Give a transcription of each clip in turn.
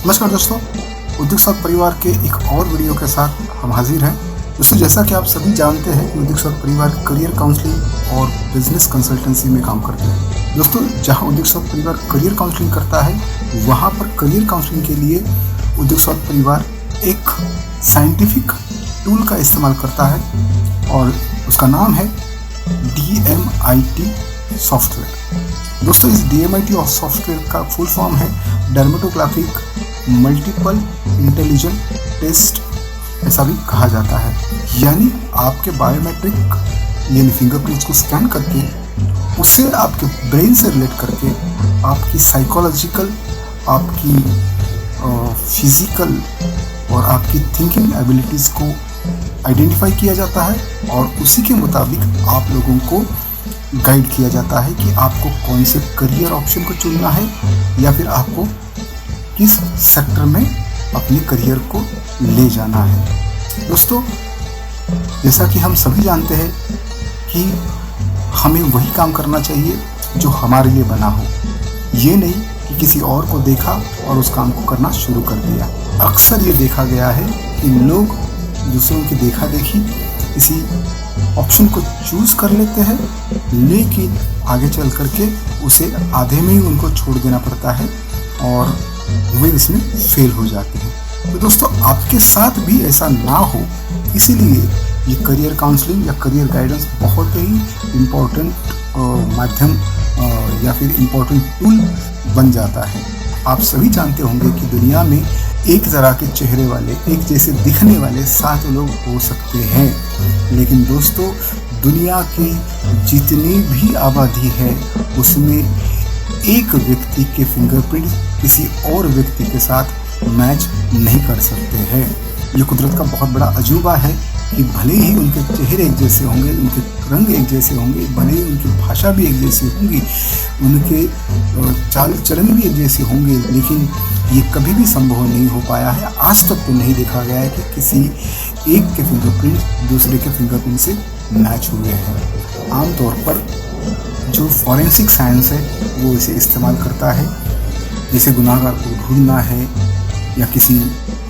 नमस्कार दोस्तों, उद्योग साथ परिवार के एक और वीडियो के साथ हम हाजिर हैं। दोस्तों, जैसा कि आप सभी जानते हैं कि उद्योग साथ परिवार करियर काउंसलिंग और बिजनेस कंसल्टेंसी में काम करते हैं। दोस्तों, जहां उद्योग साथ परिवार करियर काउंसलिंग करता है, वहां पर करियर काउंसलिंग के लिए उद्योग साथ परिवार एक साइंटिफिक टूल का इस्तेमाल करता है और उसका नाम है DMIT सॉफ्टवेयर। दोस्तों, इस DMIT सॉफ्टवेयर का फुल फॉर्म है डर्मेटोग्राफिक मल्टीपल इंटेलिजेंट टेस्ट, ऐसा भी कहा जाता है। यानी आपके बायोमेट्रिक यानी फिंगरप्रिंट्स को स्कैन करके उससे आपके ब्रेन से रिलेट करके आपकी साइकोलॉजिकल, आपकी फिजिकल और आपकी थिंकिंग एबिलिटीज़ को आइडेंटिफाई किया जाता है और उसी के मुताबिक आप लोगों को गाइड किया जाता है कि आपको कौन से करियर ऑप्शन को चुनना है या फिर आपको किस सेक्टर में अपने करियर को ले जाना है। दोस्तों, जैसा कि हम सभी जानते हैं कि हमें वही काम करना चाहिए जो हमारे लिए बना हो, ये नहीं कि किसी और को देखा और उस काम को करना शुरू कर दिया। अक्सर ये देखा गया है कि लोग दूसरों की देखा देखी किसी ऑप्शन को चूज़ कर लेते हैं, लेकिन आगे चल करके उसे आधे में ही उनको छोड़ देना पड़ता है और वे इसमें फेल हो जाते हैं। तो दोस्तों, आपके साथ भी ऐसा ना हो, इसीलिए ये करियर काउंसलिंग या करियर गाइडेंस बहुत ही इम्पोर्टेंट माध्यम या फिर इम्पोर्टेंट टूल बन जाता है। आप सभी जानते होंगे कि दुनिया में एक तरह के चेहरे वाले, एक जैसे दिखने वाले 7 लोग हो सकते हैं, लेकिन दोस्तों, दुनिया की जितनी भी आबादी है उसमें एक व्यक्ति के फिंगरप्रिंट किसी और व्यक्ति के साथ मैच नहीं कर सकते हैं। ये कुदरत का बहुत बड़ा अजूबा है कि भले ही उनके चेहरे एक जैसे होंगे, उनके रंग एक जैसे होंगे, भले ही उनकी भाषा भी एक जैसी होंगी, उनके चाल चलन भी एक जैसे होंगे, लेकिन ये कभी भी संभव नहीं हो पाया है। आज तक तो नहीं देखा गया है कि किसी एक के फिंगरप्रिंट दूसरे के फिंगरप्रिंट से मैच हुए हैं। आमतौर पर जो फॉरेंसिक साइंस है वो इसे इस्तेमाल करता है, जैसे गुनाहगार को ढूंढना है या किसी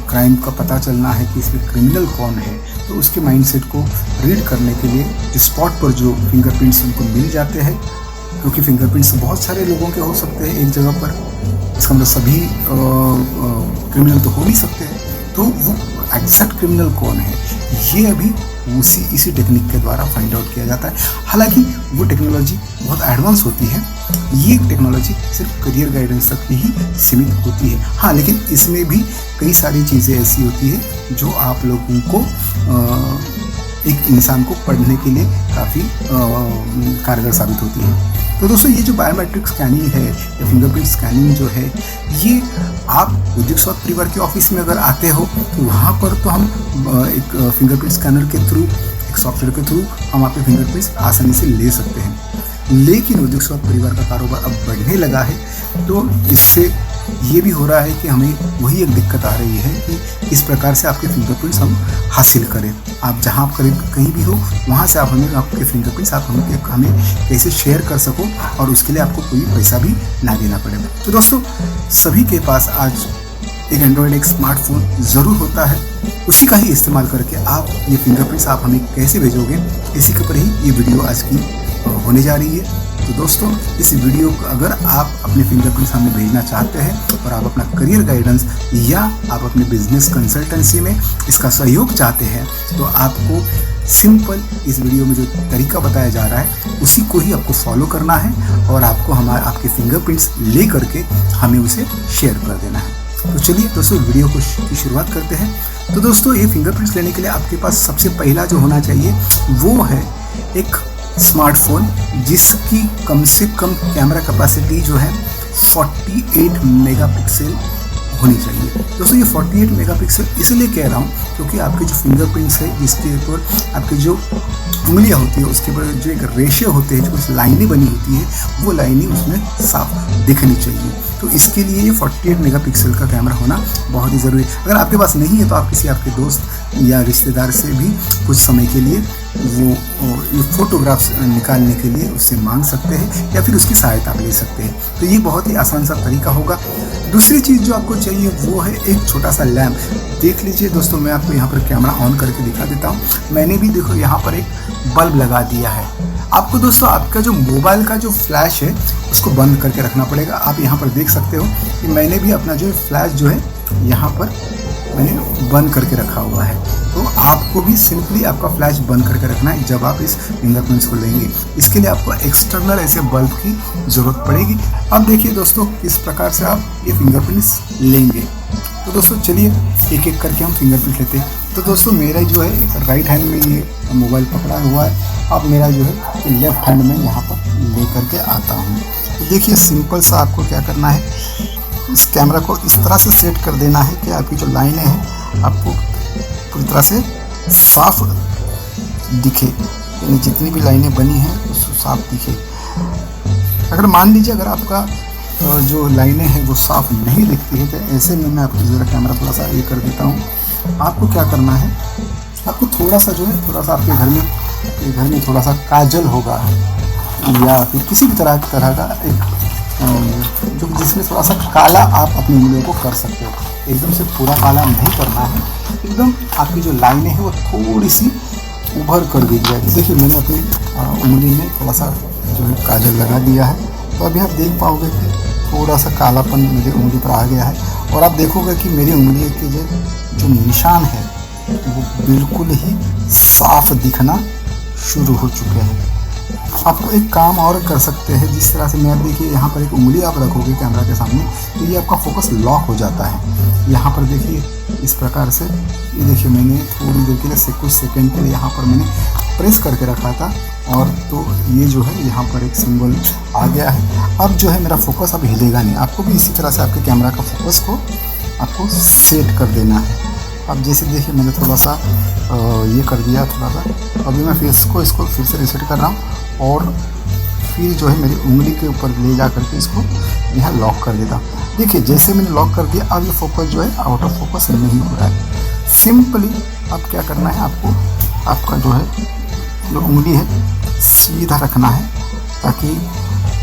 क्राइम का पता चलना है कि इसमें क्रिमिनल कौन है, तो उसके माइंडसेट को रीड करने के लिए स्पॉट पर जो फिंगरप्रिंट्स उनको मिल जाते हैं, क्योंकि फिंगरप्रिंट्स बहुत सारे लोगों के हो सकते हैं एक जगह पर, इसका मतलब सभी क्रिमिनल तो हो नहीं सकते हैं, तो वो एग्जैक्ट क्रिमिनल कौन है ये अभी इसी टेक्निक के द्वारा फाइंड आउट किया जाता है। हालांकि वो टेक्नोलॉजी बहुत एडवांस होती है, ये टेक्नोलॉजी सिर्फ करियर गाइडेंस तक ही सीमित होती है। हाँ, लेकिन इसमें भी कई सारी चीज़ें ऐसी होती है जो आप लोगों को एक इंसान को पढ़ने के लिए काफ़ी कारगर साबित होती है। तो दोस्तों, ये जो बायोमेट्रिक स्कैनिंग है या फिंगरप्रिंट स्कैनिंग जो है, ये आप उद्योग स्वास्थ्य परिवार के ऑफिस में अगर आते हो तो वहाँ पर तो हम एक फिंगरप्रिंट स्कैनर के थ्रू, एक सॉफ्टवेयर के थ्रू हम आपके फिंगरप्रिंट्स आसानी से ले सकते हैं। लेकिन उद्योग स्वास्थ्य परिवार का कारोबार अब बढ़ने लगा है, तो इससे ये भी हो रहा है कि हमें वही एक दिक्कत आ रही है कि इस प्रकार से आपके फिंगरप्रिंट्स हम हासिल करें। आप जहाँ करीब कहीं भी हो वहाँ से आप हमें आपके फिंगरप्रिंट्स आप हमें कैसे शेयर कर सको और उसके लिए आपको कोई पैसा भी ना देना पड़े। तो दोस्तों, सभी के पास आज एक एंड्रॉयड, एक स्मार्टफोन ज़रूर होता है, उसी का ही इस्तेमाल करके आप ये फिंगरप्रिंट्स आप हमें कैसे भेजोगे, इसी के ऊपर ही ये वीडियो आज की होने जा रही है। तो दोस्तों, इस वीडियो को अगर आप अपने फिंगरप्रिंट्स हमें भेजना चाहते हैं और आप अपना करियर गाइडेंस या आप अपने बिजनेस कंसल्टेंसी में इसका सहयोग चाहते हैं, तो आपको सिंपल इस वीडियो में जो तरीका बताया जा रहा है उसी को ही आपको फॉलो करना है और आपको आपके फिंगरप्रिंट्स ले करके हमें उसे शेयर कर देना है। तो चलिए दोस्तों, वीडियो की शुरुआत करते हैं। तो दोस्तों, ये फिंगरप्रिंट्स लेने के लिए आपके पास सबसे पहला जो होना चाहिए वो है एक स्मार्टफोन जिसकी कम से कम कैमरा कैपेसिटी जो है 48 मेगापिक्सल होनी चाहिए। दोस्तों, ये 48 मेगापिक्सल इसलिए कह रहा हूँ क्योंकि आपके जो फिंगरप्रिंट्स है, जिसके ऊपर आपकी जो उंगलियाँ होती है, उसके ऊपर जो एक रेशे होते हैं, जो कुछ लाइनें बनी होती है, वो लाइनें उसमें साफ दिखनी चाहिए। तो इसके लिए ये 48 मेगापिक्सल का कैमरा होना बहुत ही ज़रूरी है। अगर आपके पास नहीं है तो आप किसी आपके दोस्त या रिश्तेदार से भी कुछ समय के लिए वो फोटोग्राफ्स निकालने के लिए उससे मांग सकते हैं या फिर उसकी सहायता ले सकते हैं। तो ये बहुत ही आसान सा तरीका होगा। दूसरी चीज़ जो आपको चाहिए वो है एक छोटा सा लैम्प। देख लीजिए दोस्तों, मैं आपको यहाँ पर कैमरा ऑन करके दिखा देता हूँ। मैंने भी देखो यहाँ पर एक बल्ब लगा दिया है। आपको दोस्तों आपका जो मोबाइल का जो फ्लैश है उसको बंद करके रखना पड़ेगा। आप यहाँ पर देख सकते हो कि मैंने भी अपना जो फ्लैश जो है यहाँ पर मैंने बंद करके रखा हुआ है। तो आपको भी सिंपली आपका फ्लैश बंद करके रखना है जब आप इस फिंगरप्रिंट्स को लेंगे। इसके लिए आपको एक्सटर्नल ऐसे बल्ब की ज़रूरत पड़ेगी। अब देखिए दोस्तों किस प्रकार से आप ये फिंगरप्रिंट्स लेंगे। तो दोस्तों चलिए एक एक करके हम फिंगरप्रिंट लेते हैं। तो दोस्तों मेरा जो है राइट हैंड में ये मोबाइल पकड़ा हुआ है। अब मेरा जो है लेफ्ट हैंड में यहाँ पर ले करके आता हूँ। तो देखिए सिंपल सा आपको क्या करना है, इस कैमरा को इस तरह से सेट कर देना है कि आपकी जो लाइनें हैं आपको पूरी तरह से साफ दिखे, यानी जितनी भी लाइनें बनी हैं उसको साफ दिखे। अगर मान लीजिए अगर आपका जो लाइनें हैं वो साफ नहीं दिखती है तो ऐसे में मैं आपको ज़रा कैमरा थोड़ा सा ये कर देता हूँ। आपको क्या करना है, आपको थोड़ा सा जो है थोड़ा सा आपके घर में थोड़ा सा काजल होगा या फिर किसी भी तरह का एक जो जिसमें थोड़ा सा काला आप अपनी उंगलियों को कर सकते हो। एकदम से पूरा काला नहीं करना है, एकदम आपकी जो लाइनें हैं वो थोड़ी सी उभर कर दी जाए। देखिए मैंने अपनी उंगली में थोड़ा सा जो है काजल लगा दिया है। तो अभी आप देख पाओगे कि थोड़ा सा कालापन मेरी उंगली पर आ गया है और आप देखोगे कि मेरी उंगली के जो निशान है वो बिल्कुल ही साफ दिखना शुरू हो चुके हैं। आपको एक काम और कर सकते हैं, जिस तरह से मैं देखिए यहाँ पर एक उंगली आप रखोगे कैमरा के सामने तो ये आपका फोकस लॉक हो जाता है। यहाँ पर देखिए इस प्रकार से, ये देखिए मैंने थोड़ी देर के लिए कुछ सेकंड के लिए यहाँ पर मैंने प्रेस करके रखा था और तो ये जो है यहाँ पर एक सिंबल आ गया है। अब जो है मेरा फोकस अब हिलेगा नहीं। आपको भी इसी तरह से आपके कैमरा का फोकस को आपको सेट कर देना है। अब जैसे देखिए मैंने थोड़ा सा ये कर दिया थोड़ा सा। अभी मैं इसको फिर से रीसेट कर रहा हूँ और फिर जो है मेरी उंगली के ऊपर ले जा करके इसको यहाँ लॉक कर देता हूँ। देखिए जैसे मैंने लॉक कर दिया अब ये फोकस जो है आउट ऑफ फोकस नहीं हो रहा है। सिंपली अब क्या करना है, आपको आपका जो है जो उंगली है सीधा रखना है ताकि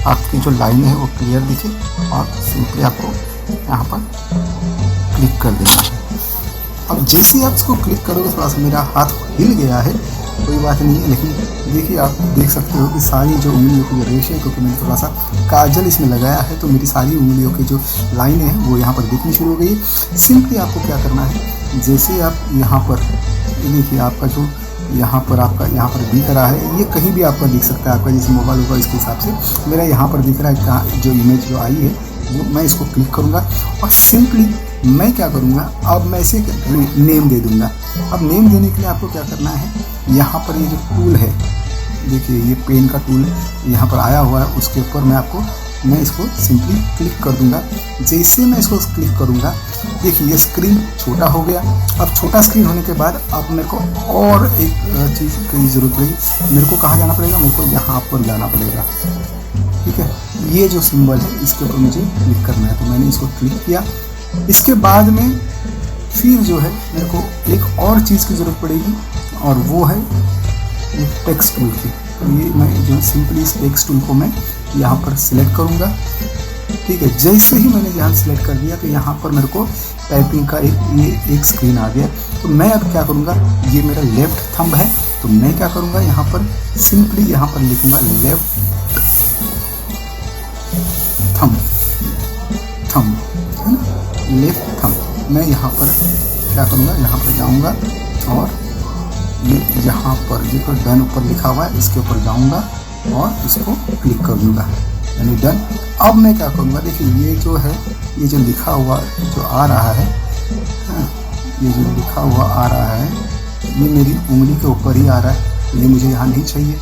आपकी जो लाइन है वो क्लियर दिखे और सिंपली आपको यहाँ पर क्लिक कर देना है। अब जैसे ही आप इसको क्लिक करोगे, थोड़ा सा मेरा हाथ हिल गया है, कोई बात नहीं है, लेकिन देखिए आप देख सकते हो कि सारी जो उंगलियों की जो रेश है, क्योंकि मैंने थोड़ा सा काजल इसमें लगाया है तो मेरी सारी उंगलियों की जो लाइनें हैं वो यहाँ पर दिखनी शुरू हो गई है। सिंपली आपको क्या करना है, जैसे आप यहाँ पर देखिए आपका जो यहाँ पर दिख रहा है, ये कहीं भी आपका दिख सकता है, आपका जैसे मोबाइल होगा इसके हिसाब से मेरा यहाँ पर दिख रहा है कहाँ जो इमेज जो आई है वो मैं इसको क्लिक करूँगा और सिंपली मैं क्या करूँगा, अब मैं इसे नेम दे दूँगा। अब नेम देने के लिए आपको क्या करना है, यहाँ पर ये जो टूल है देखिए ये पेन का टूल यहाँ पर आया हुआ है, उसके ऊपर मैं इसको सिंपली क्लिक कर दूँगा। जैसे मैं इसको क्लिक करूँगा देखिए ये स्क्रीन छोटा हो गया। अब छोटा स्क्रीन होने के बाद अब मेरे को और एक चीज़ की ज़रूरत पड़ेगी, मेरे को कहाँ जाना पड़ेगा, मेरे को यहाँ पर जाना पड़ेगा। ठीक है, ये जो सिंबल है इसके ऊपर मुझे क्लिक करना है, तो मैंने इसको क्लिक किया। इसके बाद में फिर जो है मेरे को एक और चीज़ की ज़रूरत पड़ेगी और वो है टेक्स्ट टूल की। तो ये मैं जो सिंपली इस टेक्स्ट टूल को मैं यहाँ पर सिलेक्ट करूँगा। ठीक है, जैसे ही मैंने यहाँ सिलेक्ट कर दिया तो यहाँ पर मेरे को टाइपिंग का एक स्क्रीन आ गया। तो मैं अब क्या करूँगा, ये मेरा लेफ्ट थंब है तो मैं क्या करूँगा, यहाँ पर सिंपली यहाँ पर लिखूँगा लेफ्ट थंब है ना, लेफ्ट थंब। मैं यहाँ पर क्या करूँगा, यहाँ पर जाऊँगा और ये यहाँ पर जो डन ऊपर लिखा हुआ है इसके ऊपर जाऊँगा और इसको क्लिक कर दूँगा, यानी डन। अब मैं क्या करूँगा, देखिए ये जो है ये जो लिखा हुआ जो आ रहा है, ये जो लिखा हुआ आ रहा है ये मेरी उंगली के ऊपर ही आ रहा है, ये मुझे यहाँ नहीं चाहिए।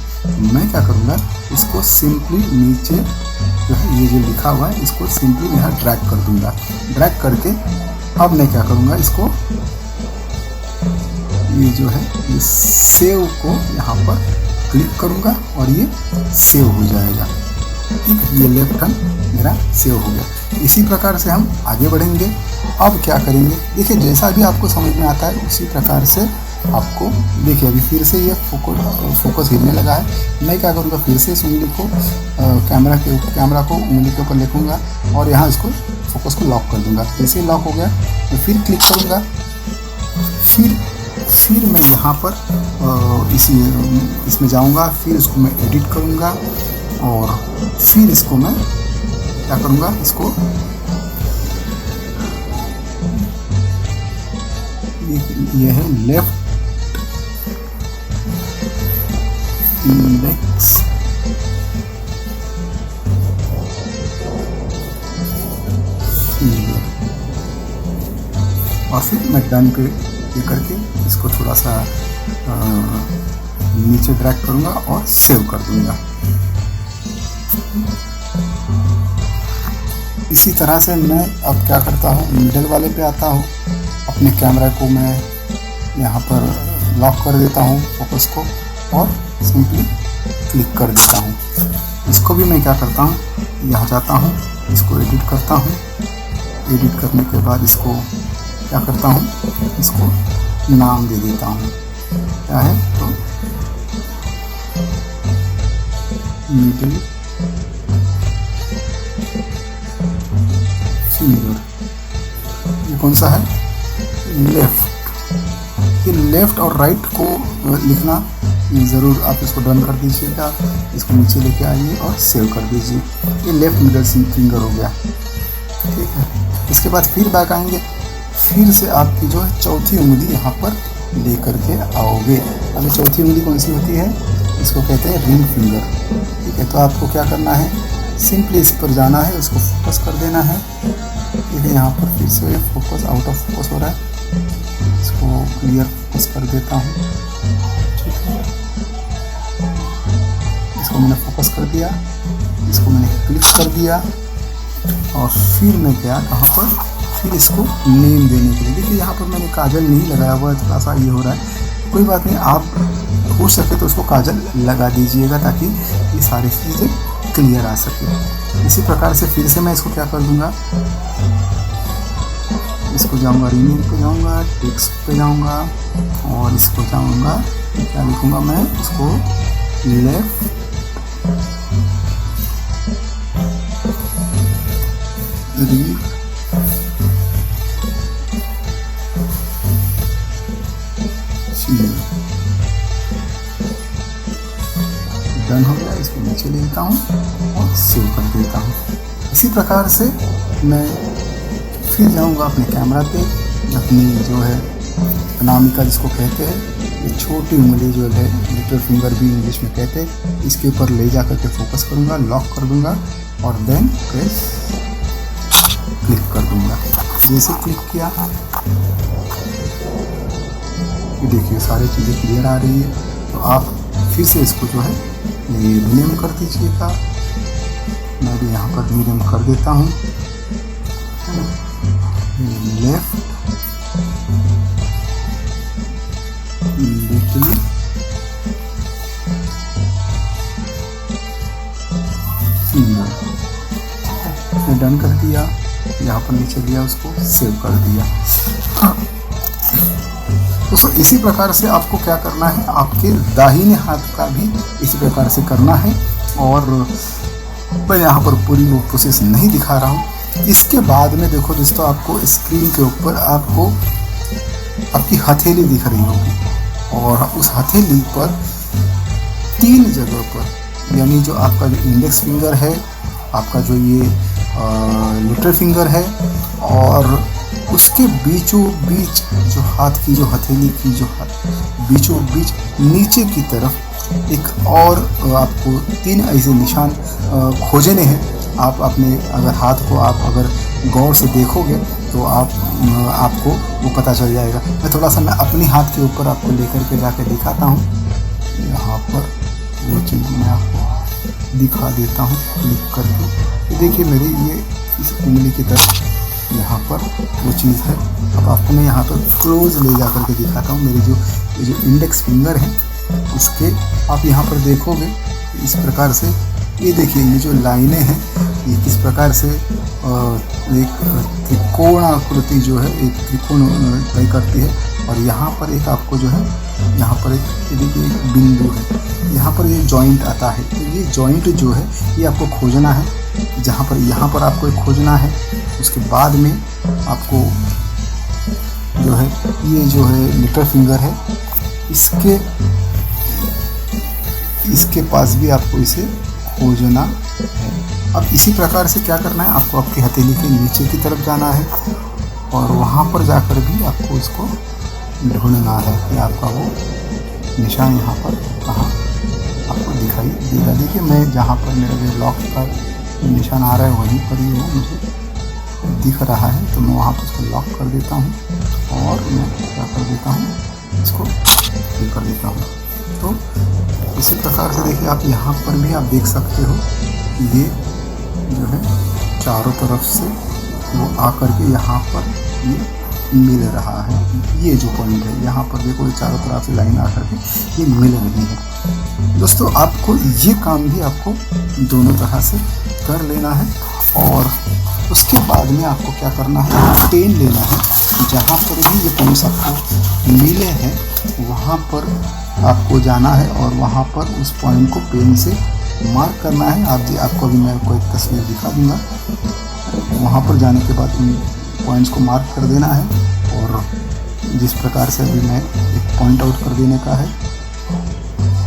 मैं क्या करूँगा, इसको सिंपली नीचे जो है ये जो लिखा हुआ है इसको सिंपली यहाँ ड्रैग कर दूँगा। ड्रैग करके अब मैं क्या करूँगा, इसको ये जो है ये सेव को यहाँ पर क्लिक करूँगा और ये सेव हो जाएगा। ठीक है, ये लेफ्ट हैंड मेरा सेव हो गया। इसी प्रकार से हम आगे बढ़ेंगे। अब क्या करेंगे, देखिए जैसा भी आपको समझ में आता है उसी प्रकार से आपको, देखिए अभी फिर से ये फोकस हिलने लगा है। मैं क्या करूँगा, फिर से इस उंगली को कैमरा को उंगली के ऊपर लेकूँगा और यहाँ इसको फोकस को लॉक कर दूँगा। जैसे ही लॉक हो गया तो फिर क्लिक करूँगा। फिर मैं यहाँ पर इसमें जाऊँगा, फिर इसको मैं एडिट करूँगा और फिर इसको मैं क्या करूँगा, इसको ये है लेफ्ट इंडेक्स फिंगर और फिर मैं डन पे करके इसको थोड़ा सा नीचे ड्रैग करूँगा और सेव कर दूँगा। इसी तरह से मैं अब क्या करता हूँ, मिडल वाले पे आता हूँ, अपने कैमरा को मैं यहाँ पर लॉक कर देता हूँ फोकस को और सिंपली क्लिक कर देता हूँ। इसको भी मैं क्या करता हूँ, यहाँ जाता हूँ, इसको एडिट करता हूँ। एडिट करने के बाद इसको क्या करता हूँ, इसको नाम दे देता हूँ, क्या है तो मिडिल फिंगर। ये कौन सा है, लेफ्ट। ये लेफ्ट और राइट को लिखना ज़रूर आप इसको डन कर दीजिएगा। इसको नीचे लेके आइए और सेव कर दीजिए। ये लेफ्ट मिडल फिंगर हो गया, ठीक है। इसके बाद फिर बैक आएंगे, फिर से आपकी जो है चौथी उंगली यहाँ पर ले करके आओगे। अभी चौथी उंगली कौन सी होती है, इसको कहते हैं रिंग फिंगर, ठीक है। तो आपको क्या करना है, सिंपली इस पर जाना है, उसको फोकस कर देना है, ठीक है। यहाँ पर फिर से फोकस आउट ऑफ फोकस हो रहा है, इसको क्लियर फोकस कर देता हूँ, ठीक है। इसको मैंने फोकस कर दिया, इसको मैंने क्लिक कर दिया और फिर मैं क्या, कहाँ पर, फिर इसको नेम देने के लिए, देखिए यहाँ पर मैंने काजल नहीं लगाया हुआ है, थोड़ा सा ये हो रहा है, कोई बात नहीं, आप हो सके तो उसको काजल लगा दीजिएगा ताकि ये सारी चीज़ें क्लियर आ सके। इसी प्रकार से फिर से मैं इसको क्या कर दूँगा, इसको जाऊँगा रीनेम पे जाऊँगा, टेक्स्ट पे जाऊँगा और इसको जाऊँगा, क्या लिखूँगा मैं, इसको लेफ्ट रिंग डन हो गया। इसको नीचे ले लेता हूँ और सेव कर देता हूँ। इसी प्रकार से मैं फिर जाऊँगा अपने कैमरा पे, अपनी जो है अनामिका जिसको कहते हैं, ये छोटी उंगली जो है लिटिल फिंगर भी इंग्लिश में कहते हैं, इसके ऊपर ले जा करके फोकस करूँगा, लॉक कर दूँगा और देन प्रेस क्लिक कर दूँगा। जैसे क्लिक किया ये देखिए सारी चीज़ें क्लियर आ रही है। तो आप फिर से इसको जो है ये रीनेम कर दीजिएगा। मैं भी यहाँ पर रीनेम कर देता हूँ, लेफ्ट लिटिल फिंगर, डन कर दिया, यहाँ पर नीचे दिया, उसको सेव कर दिया। दोस्तों इसी प्रकार से आपको क्या करना है, आपके दाहिने हाथ का भी इसी प्रकार से करना है। और मैं यहाँ पर पूरी वो प्रोसेस नहीं दिखा रहा हूँ। इसके बाद में देखो दोस्तों, आपको स्क्रीन के ऊपर आपको आपकी हथेली दिख रही होगी और उस हथेली पर 3 जगह पर, यानी जो आपका जो इंडेक्स फिंगर है, आपका जो ये लिटिल फिंगर है और उसके बीचों बीच जो हाथ की जो हथेली की जो बीचों बीच नीचे की तरफ एक और आपको 3 ऐसे निशान खोजने हैं। आप अपने अगर हाथ को आप अगर गौर से देखोगे तो आपको वो पता चल जाएगा। मैं थोड़ा सा मैं अपने हाथ के ऊपर आपको लेकर के जाके दिखाता हूँ। यहाँ पर वो चीज़ मैं आपको दिखा देता हूँ क्लिक करके। देखिए मेरी ये इस उंगली की तरफ यहाँ पर वो चीज़ है। अब आपको मैं यहाँ पर क्लोज ले जा करके दिखाता हूँ। मेरी जो इंडेक्स फिंगर है इसके आप यहाँ पर देखोगे इस प्रकार से ये देखिए ये जो लाइनें हैं ये किस प्रकार से एक त्रिकोणाकृति जो है एक त्रिकोण तय करती है। और यहाँ पर एक आपको जो है यहाँ पर एक देखिए एक बिंदु है, यहाँ पर ये जॉइंट आता है। तो ये जॉइंट जो है ये आपको खोजना है, जहाँ पर यहाँ पर आपको एक खोजना है। उसके बाद में आपको जो है ये जो है लिटिल फिंगर है, इसके पास भी आपको इसे खोजना है। अब इसी प्रकार से क्या करना है, आपको आपकी हथेली के नीचे की तरफ जाना है और वहाँ पर जाकर भी आपको इसको ढूंढना है कि आपका वो निशान यहाँ पर कहाँ आपको दिखाई देगा। देखिए मैं जहाँ पर मेरा जो लॉक का निशान आ रहा है वहीं पर ही वो मुझे दिख रहा है। तो मैं वहाँ पर इसको लॉक कर देता हूँ और मैं क्या कर देता हूँ, इसको ये कर देता हूँ। तो इसी प्रकार से देखिए आप यहाँ पर भी आप देख सकते हो ये जो है चारों तरफ से वो आकर के यहाँ पर ये मिल रहा है। ये जो पॉइंट है यहाँ पर देखो चारों तरफ से लाइन आकर के ये मिल रही है। दोस्तों आपको ये काम भी आपको दोनों तरह से कर लेना है। और उसके बाद में आपको क्या करना है, पेन लेना है। जहाँ पर भी ये पॉइंट्स आपको मिले हैं वहाँ पर आपको जाना है और वहाँ पर उस पॉइंट को पेन से मार्क करना है। आपको अभी मैं कोई तस्वीर दिखा दूँगा। वहाँ पर जाने के बाद उन पॉइंट्स को मार्क कर देना है और जिस प्रकार से अभी मैं एक पॉइंट आउट कर देने का है,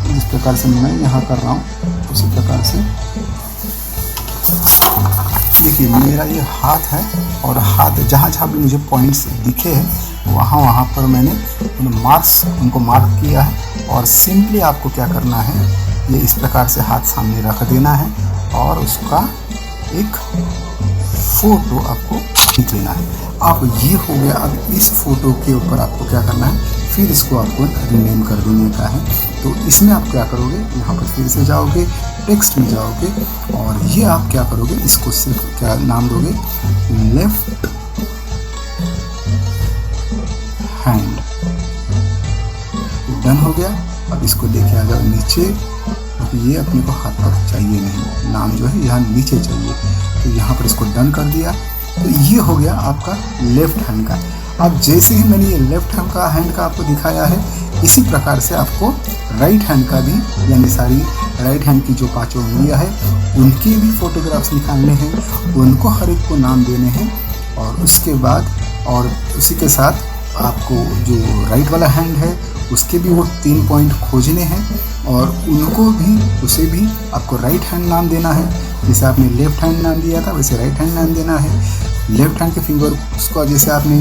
जिस प्रकार से मैं यहाँ कर रहा हूँ उसी प्रकार से देखिए मेरा ये हाथ है और हाथ जहाँ जहाँ भी मुझे पॉइंट्स दिखे हैं वहाँ पर मैंने उनको मार्क किया है। और सिंपली आपको क्या करना है, ये इस प्रकार से हाथ सामने रख देना है और उसका एक फ़ोटो आपको खींच लेना है। अब ये हो गया। अब इस फोटो के ऊपर आपको क्या करना है, फिर इसको आपको रीनेम कर देने का है। तो इसमें आप क्या करोगे, यहाँ पर फिर से जाओगे, टेक्स्ट में जाओगे और ये आप क्या करोगे, इसको सिर्फ क्या नाम दोगे, लेफ्ट हैंड। डन हो गया। अब इसको लेके आ जाओ नीचे, क्योंकि ये अपने को हाथ तक चाहिए नहीं, नाम जो है यहाँ नीचे चाहिए। तो यहाँ पर इसको डन कर दिया। तो ये हो गया आपका लेफ्ट हैंड का। अब जैसे ही मैंने ये लेफ्ट हैंड का आपको दिखाया है, इसी प्रकार से आपको राइट हैंड का भी, यानी सारी राइट हैंड की जो पांचों उंगलियां हैं उनके भी फोटोग्राफ्स निकालने हैं, उनको हर एक को नाम देने हैं। और उसके बाद और उसी के साथ आपको जो राइट वाला हैंड है उसके भी वो 3 पॉइंट खोजने हैं और उनको भी, उसे भी आपको राइट हैंड नाम देना है। जैसे आपने लेफ्ट हैंड नाम दिया था वैसे राइट हैंड नाम देना है। लेफ्ट हैंड के फिंगर उसको जैसे आपने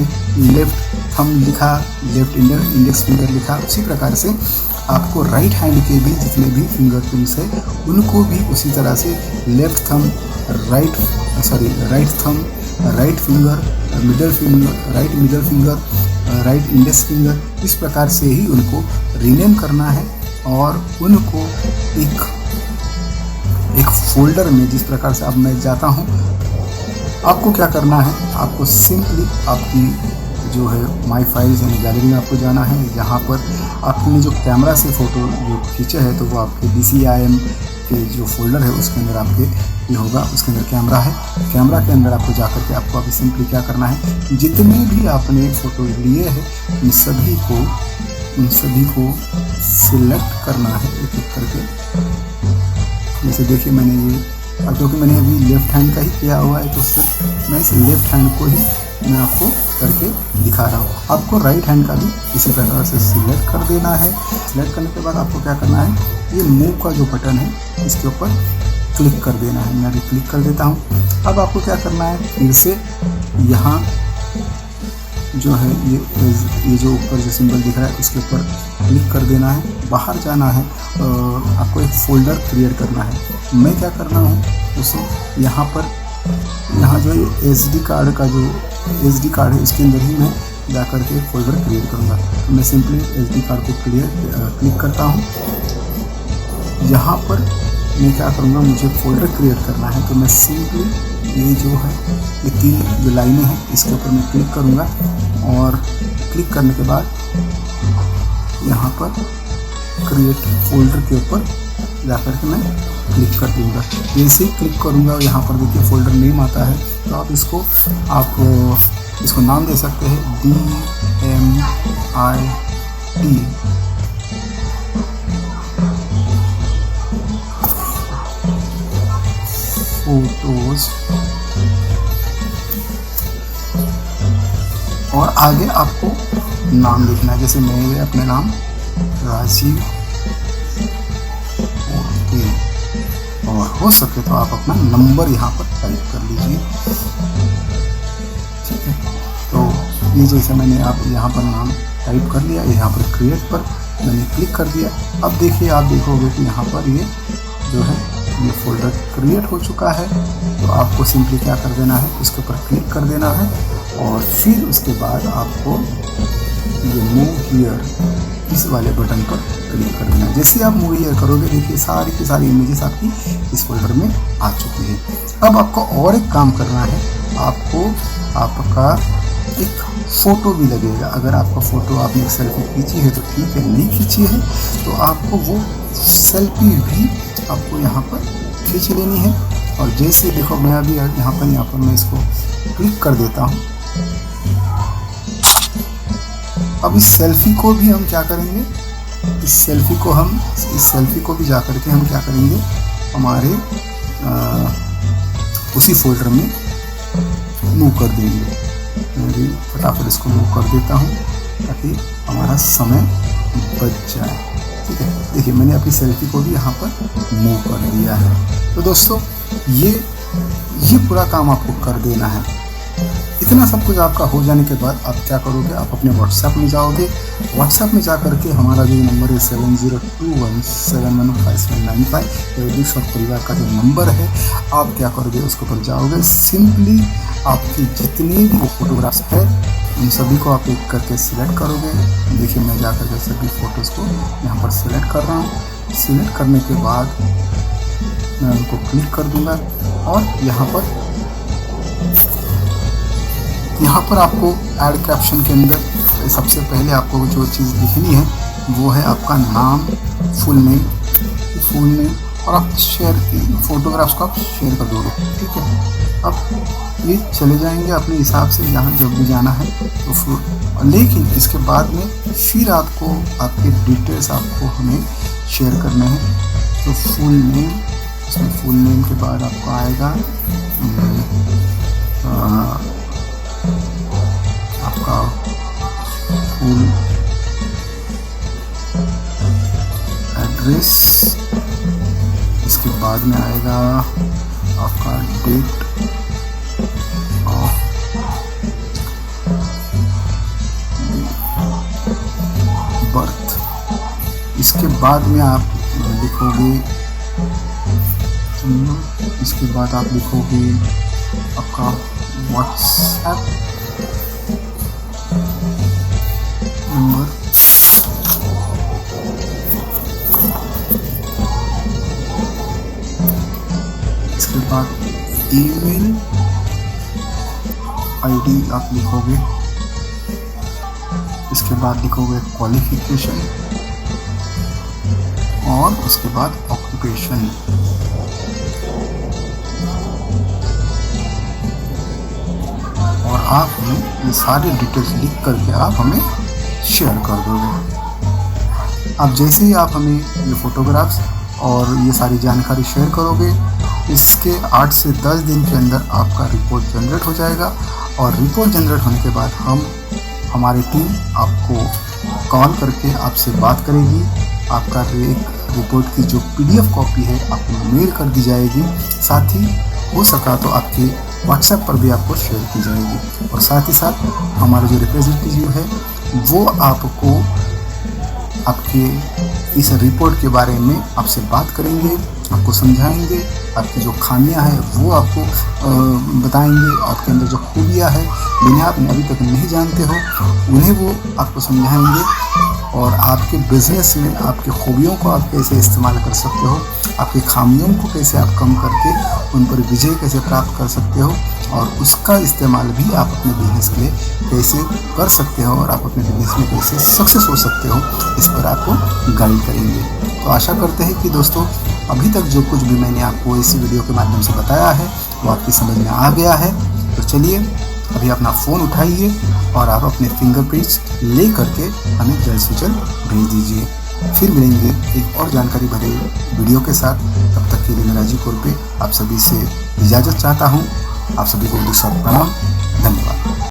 लेफ्ट थंब लिखा, लेफ्ट इंडेक्स फिंगर लिखा, उसी प्रकार से आपको राइट हैंड के भी जितने भी फिंगर प्रिंट्स है उनको भी उसी तरह से left thumb, right thumb, right finger, right middle finger, right index finger, इस प्रकार से ही उनको रीनेम करना है। और उनको एक फोल्डर में, जिस प्रकार से अब मैं जाता हूँ, आपको क्या करना है, आपको सिंपली आपकी जो है माई फाइल्स यानी गैलरी में आपको जाना है। यहाँ पर आपने जो कैमरा से फ़ोटो जो खींचे है तो वो आपके DCIM के जो फोल्डर है उसके अंदर आपके ये होगा, उसके अंदर कैमरा है। कैमरा के अंदर आपको जाकर के आपको अभी सिंपली क्या करना है, जितने भी आपने फ़ोटो लिए हैं उन सभी को सिलेक्ट करना है एक एक करके। जैसे देखिए मैंने ये, अब क्योंकि मैंने अभी लेफ्ट हैंड का ही किया हुआ है तो फिर मैं इस लेफ्ट हैंड को ही मैं आपको करके दिखा रहा हूँ। आपको राइट हैंड का भी इसी प्रकार से सिलेक्ट कर देना है। सिलेक्ट करने के बाद आपको क्या करना है, ये मूव का जो बटन है इसके ऊपर क्लिक कर देना है। मैं अभी क्लिक कर देता हूँ। अब आपको क्या करना है, फिर से यहाँ जो है ये जो ऊपर जो सिंबल दिख रहा है उसके ऊपर क्लिक कर देना है। बाहर जाना है, आपको एक फ़ोल्डर क्रिएट करना है। मैं क्या करना हूँ, उसे यहाँ जो SD कार्ड का जो SD कार्ड है उसके अंदर ही मैं जा कर के एक फ़ोल्डर क्रिएट करूँगा। तो मैं सिंपली SD कार्ड को क्लिक करता हूँ। यहाँ पर मैं क्या करूँगा, मुझे फ़ोल्डर क्रिएट करना है तो मैं सिंपली ये जो है ये 3 जो लाइनें हैं इसके ऊपर मैं क्लिक करूँगा और क्लिक करने के बाद यहाँ पर क्रिएट फ़ोल्डर के ऊपर जाकर के मैं क्लिक कर दूँगा। जैसे ही क्लिक करूँगा यहाँ पर देखिए फ़ोल्डर नेम आता है, तो आप इसको नाम दे सकते हैं DMIT फोटोज, और आगे आपको नाम लिखना है। जैसे मेरे अपने नाम राजीव, और हो सके तो आप अपना नंबर यहाँ पर टाइप कर लीजिए, ठीक है। तो ये जैसे मैंने आप यहाँ पर नाम टाइप कर लिया, यहाँ पर क्रिएट पर मैंने क्लिक कर दिया। अब देखिए आप देखोगे कि यहाँ पर ये जो है ये फोल्डर क्रिएट हो चुका है। तो आपको सिंपली क्या कर देना है, इसके ऊपर क्लिक कर देना है, और फिर उसके बाद आपको ये मूव हियर इस वाले बटन पर क्लिक कर देना है। जैसे आप मूव हियर करोगे देखिए सारी की सारी इमेजेस आपकी इस फोल्डर में आ चुकी है। अब आपको और एक काम करना है, आपको आपका एक फ़ोटो भी लगेगा। अगर आपका फ़ोटो आपने एक सेल्फी खींची है तो ठीक है, नहीं खींची है तो आपको वो सेल्फी भी आपको यहाँ पर खींच लेनी है। और जैसे देखो मैं अभी यहाँ पर मैं इसको क्लिक कर देता हूँ। अब इस सेल्फी को भी हम क्या करेंगे, इस सेल्फी को भी जा करके हम क्या करेंगे, हमारे उसी फोल्डर में मूव कर देंगे। मैं भी फटाफट इसको मूव कर देता हूँ ताकि हमारा समय बच जाए, ठीक है। देखिए मैंने अपनी सेल्फी को भी यहाँ पर मूव कर दिया है। तो दोस्तों ये पूरा काम आपको कर देना है। इतना सब कुछ आपका हो जाने के बाद आप क्या करोगे, आप अपने व्हाट्सएप में जाओगे। व्हाट्सएप में जा करके हमारा जो नंबर है 7021715795, वैदिक शॉर्ट परिवार का जो नंबर है, आप क्या करोगे उसके ऊपर जाओगे। सिंपली आपकी जितनी भी फोटोग्राफ्स है उन सभी को आप एक करके सिलेक्ट करोगे। देखिए मैं जा करके सभी फ़ोटोज़ को यहाँ पर सिलेक्ट कर रहा हूँ। सिलेक्ट करने के बाद मैं उनको क्लिक कर दूँगा, और यहाँ पर आपको ऐड कैप्शन के अंदर सबसे पहले आपको जो चीज़ लिखनी है वो है आपका नाम, फुल नेम, और आप फोटोग्राफ्स को आप शेयर कर दोगे, ठीक है। अब ये चले जाएंगे अपने हिसाब से जहाँ जब भी जाना है तो फिर, लेकिन इसके बाद में फिर आपको आपके डिटेल्स आपको हमें शेयर करने हैं। तो फुल नेम, इसमें फुल नेम के बाद आपको आएगा आपका फुल एड्रेस, इसके बाद में आएगा आपका डेट ऑफ बर्थ। इसके बाद में आप लिखोगे, इसके बाद आप लिखोगे आपका व्हाट्सएप नंबर, इसके बाद ईमेल आईडी आप लिखोगे, इसके बाद लिखोगे क्वालिफिकेशन, और उसके बाद ऑक्यूपेशन। और आप हमें ये सारे डिटेल्स लिख करके आप हमें शेयर कर दोगे। अब जैसे ही आप हमें ये फ़ोटोग्राफ्स और ये सारी जानकारी शेयर करोगे, इसके 8 से 10 दिन के अंदर आपका रिपोर्ट जनरेट हो जाएगा। और रिपोर्ट जनरेट होने के बाद हमारी टीम आपको कॉल करके आपसे बात करेगी। आपका रिपोर्ट की जो PDF कॉपी है आपको मेल कर दी जाएगी। साथ ही हो सका तो आपके व्हाट्सएप पर भी आपको शेयर की जाएगी। और साथ ही साथ हमारे जो रिप्रेजेंटेटिव है वो आपको आपके इस रिपोर्ट के बारे में आपसे बात करेंगे, आपको समझाएंगे, आपकी जो खामियां हैं वो आपको बताएंगे, आपके अंदर जो खूबियां हैं जिन्हें आप अभी तक नहीं जानते हो उन्हें वो आपको समझाएंगे। और आपके बिजनेस में आपकी खूबियों को आप कैसे इस्तेमाल कर सकते हो, आपकी खामियों को कैसे आप कम करके उन पर विजय कैसे प्राप्त कर सकते हो, और उसका इस्तेमाल भी आप अपने बिजनेस के लिए कैसे कर सकते हो और आप अपने बिजनेस में कैसे सक्सेस हो सकते हो, इस पर आपको गाइड करेंगे। तो आशा करते हैं कि दोस्तों अभी तक जो कुछ भी मैंने आपको इस वीडियो के माध्यम से बताया है वो आपकी समझ में आ गया है। तो चलिए अभी अपना फ़ोन उठाइए और आप अपने फिंगरप्रिंट्स ले करके हमें जल्द से जल्द भेज दीजिए। फिर मिलेंगे एक और जानकारी भरे वीडियो के साथ। तब तक के लिए मैं राजीव कोरपे आप सभी से इजाज़त चाहता हूँ। आप सभी को प्रणाम, धन्यवाद।